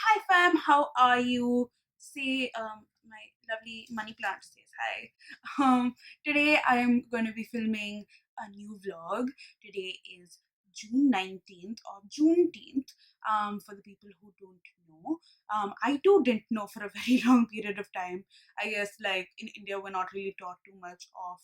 Hi fam, how are you? Say, my lovely money plant says hi. Today I am going to be filming a new vlog. Today is June 19th or Juneteenth. For the people who don't know, I too didn't know for a very long period of time. I guess like in India we're not really taught too much of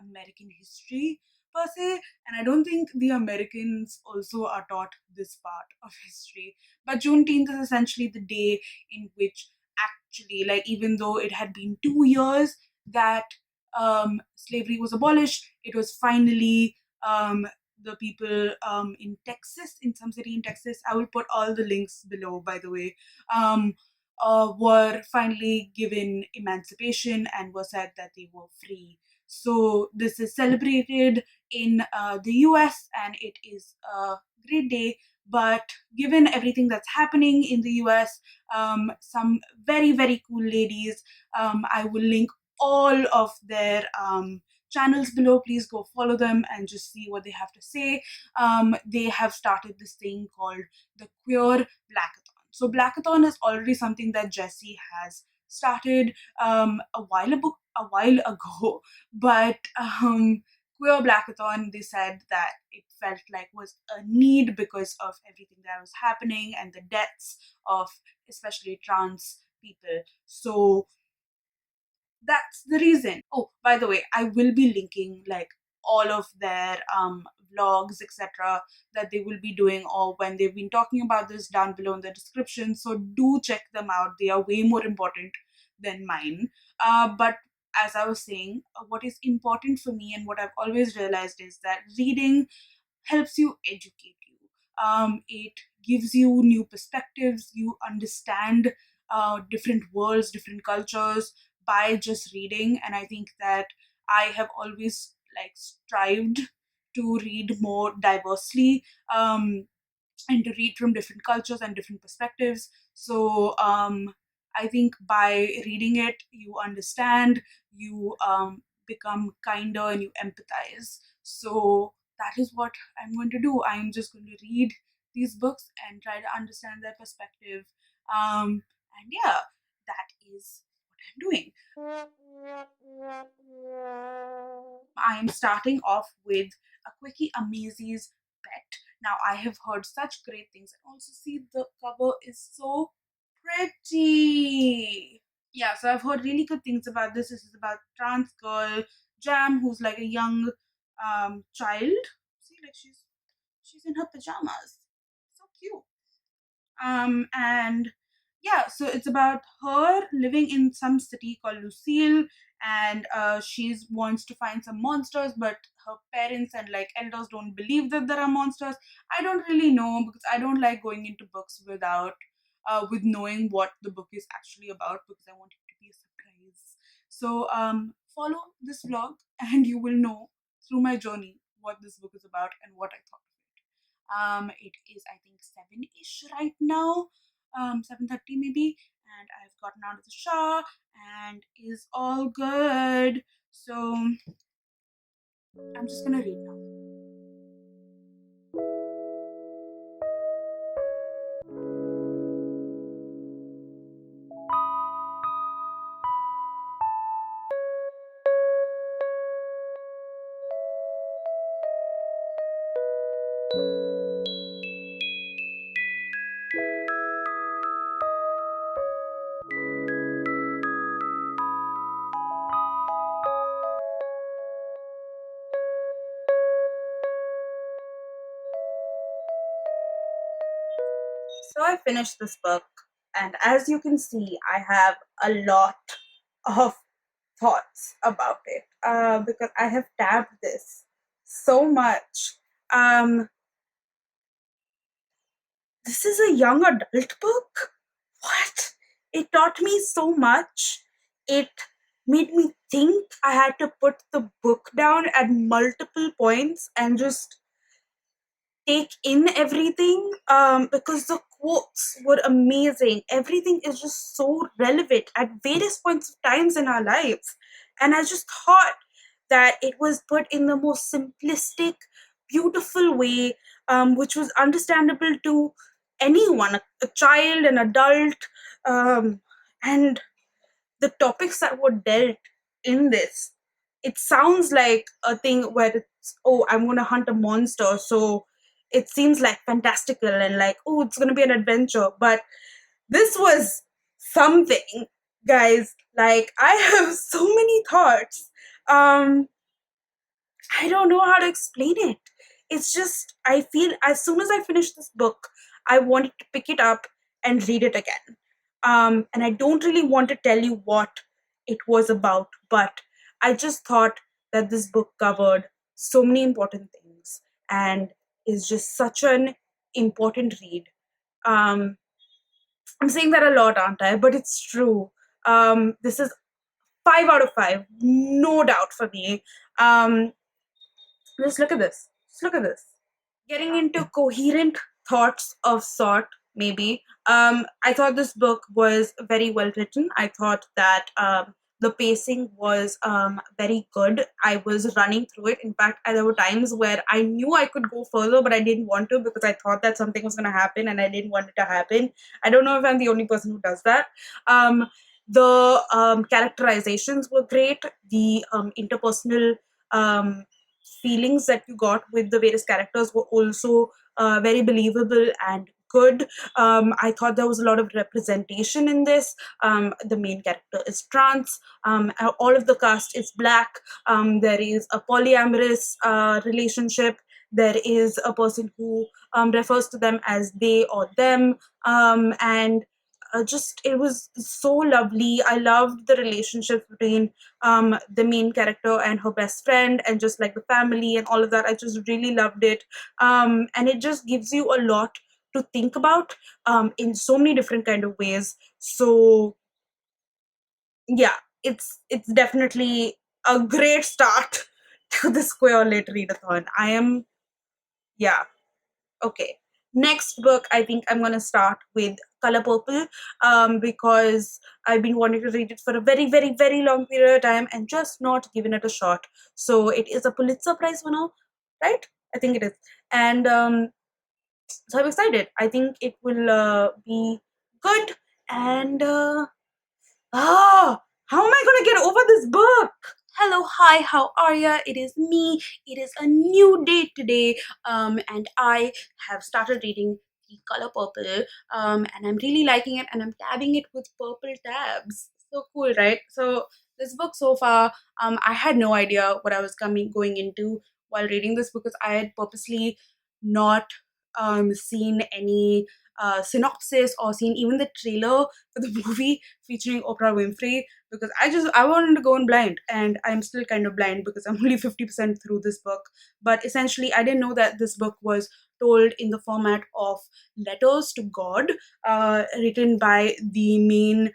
American history per se, and I don't think the Americans also are taught this part of history. But Juneteenth is essentially the day in which actually, like, even though it had been 2 years that slavery was abolished, it was finally the people in Texas, in some city in Texas. I will put all the links below, by the way. Um, were finally given emancipation and were said that they were free. So this is celebrated in the US, and it is a great day. But given everything that's happening in the US, some very, very cool ladies, I will link all of their channels below. Please go follow them and just see what they have to say. They have started this thing called the Queer Blackathon. So Blackathon is already something that Jessie has started a while ago, but Queer Blackathon, they said that it felt like was a need because of everything that was happening and the deaths of especially trans people. So that's the reason. Oh, by the way, I will be linking like all of their vlogs, etc., that they will be doing or when they've been talking about this down below in the description. So do check them out. They are way more important than mine. But as I was saying, what is important for me and what I've always realized is that reading helps you educate you. It gives you new perspectives. You understand different worlds, different cultures by just reading. And I think that I have always like strived to read more diversely, and to read from different cultures and different perspectives. So I think by reading it, you understand, you become kinder, and you empathize. So that is what I'm going to do. I'm just going to read these books and try to understand their perspective. And yeah, that is what I'm doing. I'm starting off with Akwaeke Emezi's Pet. Now, I have heard such great things, and also see the cover is so pretty. Yeah, so I've heard really good things about this. This is about trans girl Jam, who's like a young child. See, like she's in her pajamas. So cute. And yeah, so it's about her living in some city called Lucille, and she wants to find some monsters, but her parents and like elders don't believe that there are monsters. I don't really know because I don't like going into books without with knowing what the book is actually about, because I want it to be a surprise. So follow this vlog and you will know through my journey what this book is about and what I thought. It is I think 7-ish right now, 7:30 maybe, and I've gotten out of the shower and is all good. So I'm just gonna read now. So I finished this book, and as you can see, I have a lot of thoughts about it, because I have tabbed this so much. Um, this is a young adult book. What? It taught me so much. It made me think. I had to put the book down at multiple points and just take in everything, because the quotes were amazing. Everything is just so relevant at various points of times in our lives. And I just thought that it was put in the most simplistic, beautiful way, which was understandable to anyone, a child, an adult, um, and the topics that were dealt in this. It sounds like a thing where it's, oh, I'm going to hunt a monster. So it seems like fantastical and like, oh, it's going to be an adventure. But this was something, guys. Like, I have so many thoughts. Um, I don't know how to explain it. It's just, I feel as soon as I finish this book, I wanted to pick it up and read it again. And I don't really want to tell you what it was about, but I just thought that this book covered so many important things and is just such an important read. Um, I'm saying that a lot, aren't I? But it's true. This is 5 out of 5, no doubt for me. Um, just look at this. Just look at this. Getting into coherent thoughts of sort, maybe. I thought this book was very well written. I thought that the pacing was very good. I was running through it. In fact, there were times where I knew I could go further, but I didn't want to because I thought that something was going to happen and I didn't want it to happen. I don't know if I'm the only person who does that. The characterizations were great. The interpersonal um, feelings that you got with the various characters were also very believable and good. I thought there was a lot of representation in this. The main character is trans. All of the cast is black. There is a polyamorous relationship. There is a person who refers to them as they or them. And just it was so lovely. I loved the relationship between the main character and her best friend, and just like the family and all of that. I just really loved it. And it just gives you a lot to think about in so many different kind of ways. So yeah, it's definitely a great start to the Square Lit readathon. I am, yeah. Okay. Next book, I think I'm gonna start with Color Purple, because I've been wanting to read it for a very, very, very long period of time and just not given it a shot. So it is a Pulitzer Prize winner, right? I think it is, and so I'm excited. I think it will be good. And how am I gonna get over this book? Hello, hi, how are ya? It is me. It is a new day today, and I have started reading The Color Purple, and I'm really liking it, and I'm tabbing it with purple tabs. So cool, right? So this book so far, I had no idea what I was going into while reading this because I had purposely not seen any synopsis or seen even the trailer for the movie featuring Oprah Winfrey, because I wanted to go in blind, and I'm still kind of blind because I'm only 50% through this book. But essentially, I didn't know that this book was told in the format of letters to God, written by the main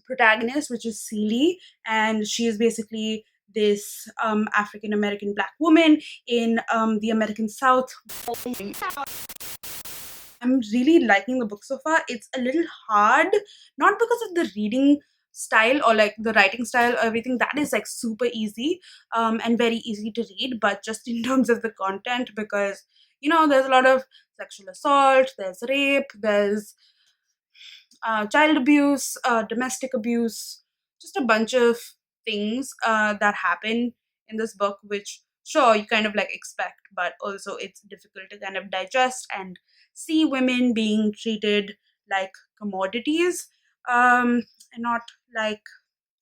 protagonist, which is Celie, and she is basically this African American black woman in the American South. I'm really liking the book so far. It's a little hard, not because of the reading style or like the writing style or everything. That is like super easy and very easy to read, but just in terms of the content, because there's a lot of sexual assault, there's rape, there's child abuse, domestic abuse, just a bunch of things that happen in this book, which sure you kind of like expect, but also it's difficult to kind of digest and see women being treated like commodities, and not like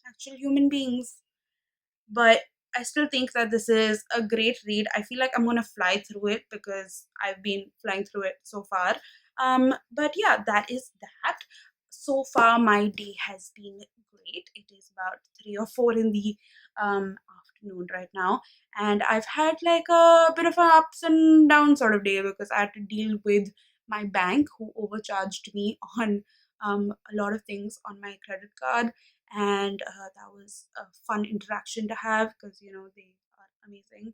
actual human beings. But I still think that this is a great read. I feel like I'm gonna fly through it because I've been flying through it so far. But yeah, that is that. So far, my day has been great. It is about 3 or 4 in the afternoon right now, and I've had like a bit of an ups and downs sort of day because I had to deal with my bank who overcharged me on a lot of things on my credit card, and that was a fun interaction to have because they are amazing.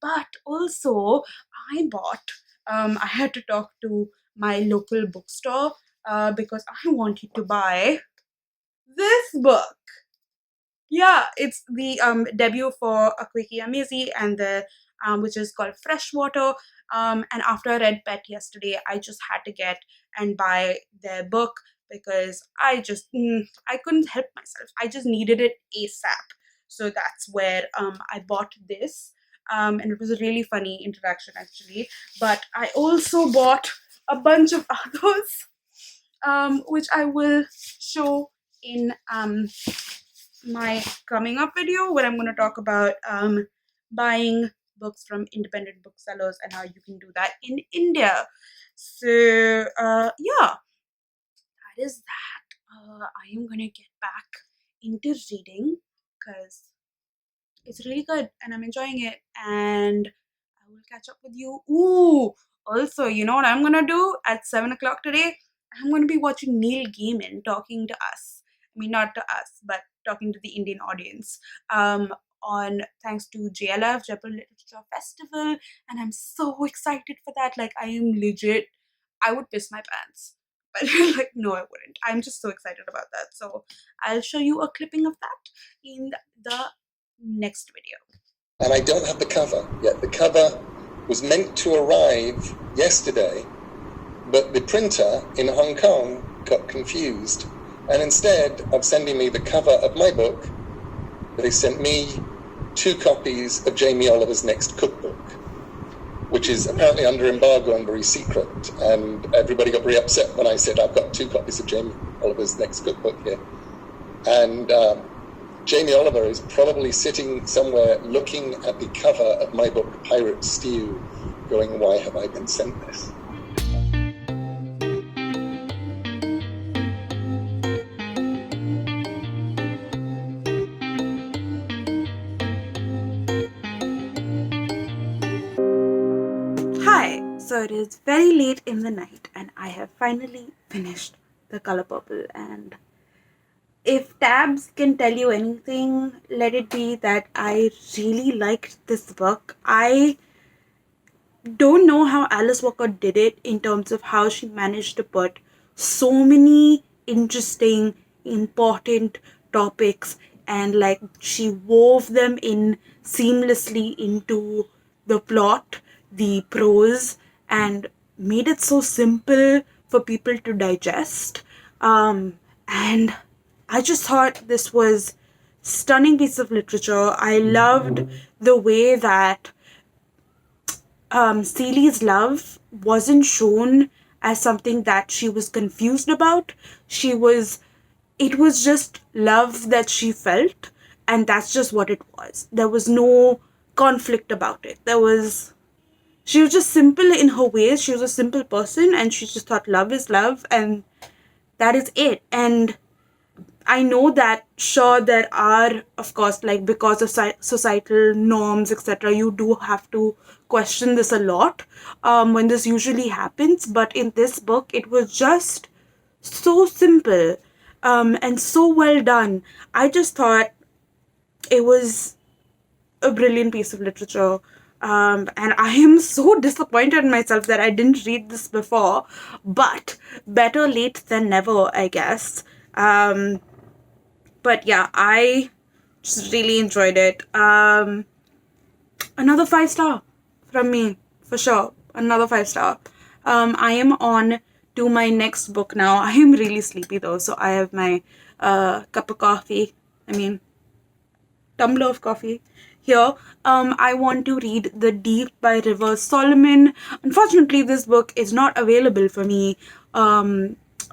But also, I had to talk to my local bookstore because I wanted to buy this book. Yeah, it's the debut for Akwaeke Emezi and the which is called Freshwater. And after I read Pet yesterday, I just had to get and buy their book because I couldn't help myself. I just needed it ASAP. So that's where I bought this. And it was a really funny interaction actually. But I also bought a bunch of others, which I will show in my coming up video, where I'm going to talk about buying books from independent booksellers and how you can do that in India. So yeah, that is that. I am going to get back into reading because it's really good and I'm enjoying it, and I will catch up with you. Ooh, also, you know what I'm gonna do at 7 o'clock today? I'm gonna be watching Neil Gaiman talking to us. I mean, not to us, but talking to the Indian audience. On thanks to JLF, Jaipur Literature Festival, and I'm so excited for that. Like, I am legit. I would piss my pants, but like, no, I wouldn't. I'm just so excited about that. So I'll show you a clipping of that in the next video. And I don't have the cover yet. The cover was meant to arrive yesterday, but the printer in Hong Kong got confused. And instead of sending me the cover of my book, they sent me 2 copies of Jamie Oliver's next cookbook, which is apparently under embargo and very secret. And everybody got very upset when I said I've got 2 copies of Jamie Oliver's next cookbook here. And Jamie Oliver is probably sitting somewhere looking at the cover of my book, Pirate Stew, going, why have I been sent this? Hi, so it is very late in the night and I have finally finished The Color Purple, and if tabs can tell you anything, let it be that I really liked this book. I don't know how Alice Walker did it in terms of how she managed to put so many interesting, important topics, and like she wove them in seamlessly into the plot, the prose, and made it so simple for people to digest. And I just thought this was stunning piece of literature. I loved the way that Celie's love wasn't shown as something that she was confused about. It was just love that she felt, and that's just what it was. There was no conflict about it. She was just simple in her ways. She was a simple person, and she just thought love is love, and that is it. And I know that, sure, there are, of course, like because of societal norms, etc., you do have to question this a lot when this usually happens. But in this book, it was just so simple and so well done. I just thought it was a brilliant piece of literature. And I am so disappointed in myself that I didn't read this before, but better late than never, I guess. But yeah, I just really enjoyed it. Another 5 star from me, for sure. Another 5 star. I am on to my next book now. I am really sleepy though, so I have my cup of coffee. Tumbler of coffee here. I want to read The Deep by River Solomon. Unfortunately, this book is not available for me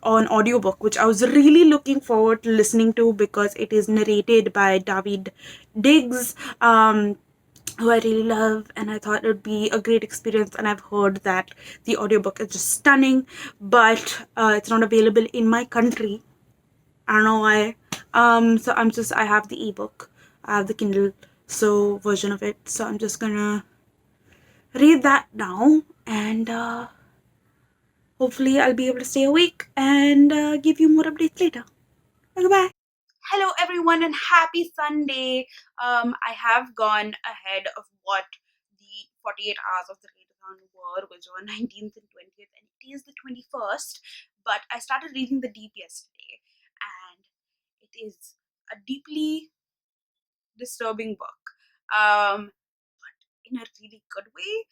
on audiobook, which I was really looking forward to listening to because it is narrated by David Diggs, who I really love, and I thought it would be a great experience. And I've heard that the audiobook is just stunning, but it's not available in my country. I don't know why. So I have the ebook, I have the Kindle version of it. So I'm just gonna read that now, and hopefully I'll be able to stay awake and give you more updates later. Okay, bye. Hello everyone and happy Sunday. I have gone ahead of what the 48 hours of the readathon were, which were 19th and 20th, and it is the 21st. But I started reading The Deep yesterday, and it is a deeply disturbing book. But in a really good way.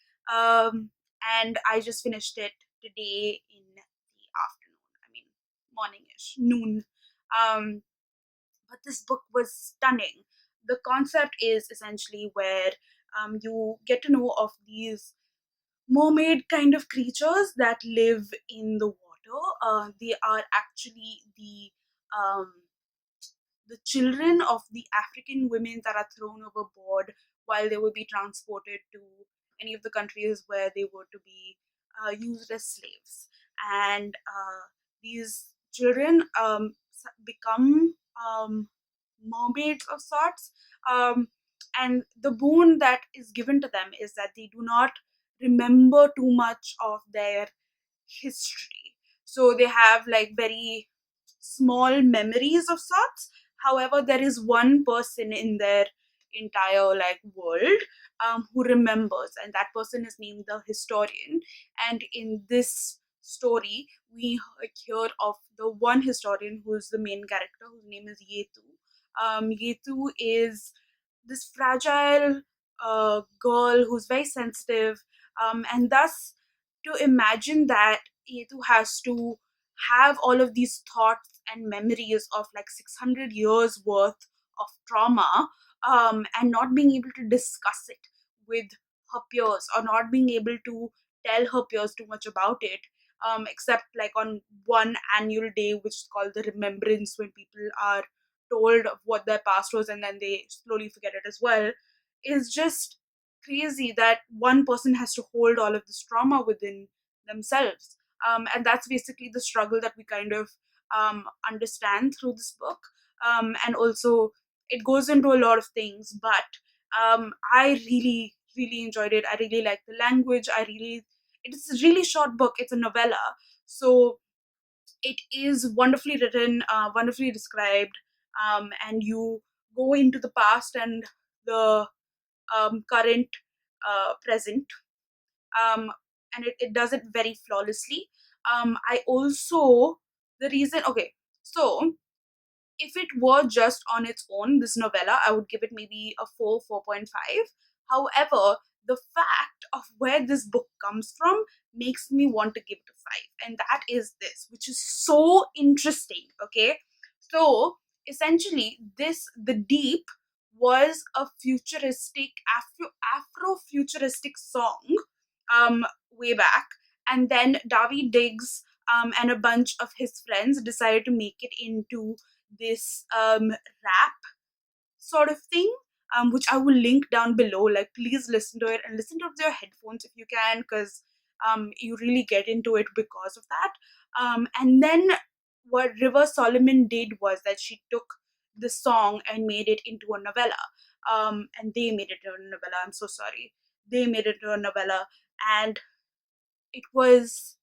And I just finished it today in the afternoon. I mean, morningish, noon. Um, but this book was stunning. The concept is essentially where you get to know of these mermaid kind of creatures that live in the water. They are actually um, the children of the African women that are thrown overboard while they will be transported to any of the countries where they were to be used as slaves. And these children become mermaids of sorts. Um, and the boon that is given to them is that they do not remember too much of their history. So they have like very small memories of sorts. However, there is one person in their entire like world who remembers, and that person is named the historian. And in this story, we hear of the one historian who is the main character, whose name is Yetu. Yetu is this fragile girl who's very sensitive, and thus to imagine that Yetu has to have all of these thoughts and memories of like 600 years worth of trauma, and not being able to discuss it with her peers, or not being able to tell her peers too much about it, except like on one annual day, which is called the remembrance, when people are told of what their past was and then they slowly forget it as well, is just crazy that one person has to hold all of this trauma within themselves. And that's basically the struggle that we kind of understand through this book. And also, it goes into a lot of things, but I really, really enjoyed it. I really like the language. It's a really short book, it's a novella. So it is wonderfully written, wonderfully described, and you go into the past and the current, present, um, and it does it very flawlessly. I also the reason okay, so if it were just on its own, this novella, I would give it maybe a 4, 4.5. However, the fact of where this book comes from makes me want to give it a 5. And that is this, which is so interesting. Okay. So essentially, The Deep was a futuristic, Afro-futuristic song way back. And then Davi Diggs and a bunch of his friends decided to make it into this rap sort of thing, which I will link down below. Like, please listen to it and listen to it with your headphones if you can, because you really get into it because of that. And then what River Solomon did was that she took the song and made it into a novella. And they made it into a novella. I'm so sorry. They made it into a novella, and it was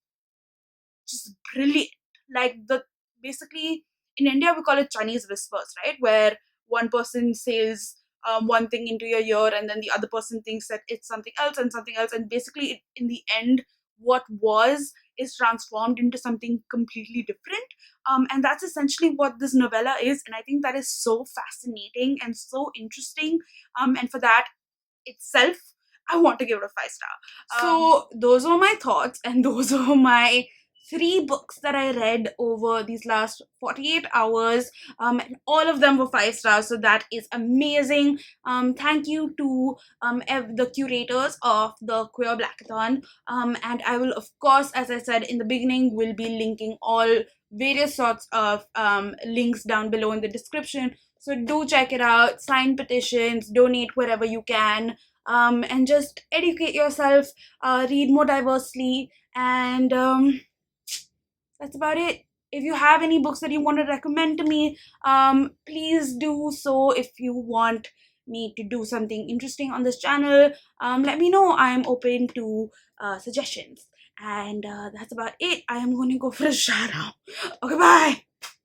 just brilliant. Like, the basically, in India we call it Chinese whispers, right? Where one person says one thing into your ear, and then the other person thinks that it's something else, and basically, in the end, what was is transformed into something completely different. And that's essentially what this novella is, and I think that is so fascinating and so interesting. And for that itself, I want to give it a 5 star. So those were my thoughts, and those were my 3 books that I read over these last 48 hours. And all of them were 5 stars, so that is amazing. Thank you to the curators of the Queer Blackathon. And I will, of course, as I said in the beginning, will be linking all various sorts of links down below in the description. So do check it out, sign petitions, donate wherever you can, and just educate yourself, read more diversely, and that's about it. If you have any books that you want to recommend to me, please do so. If you want me to do something interesting on this channel, let me know. I'm open to suggestions. And that's about it. I am going to go for a shout out. Okay, bye.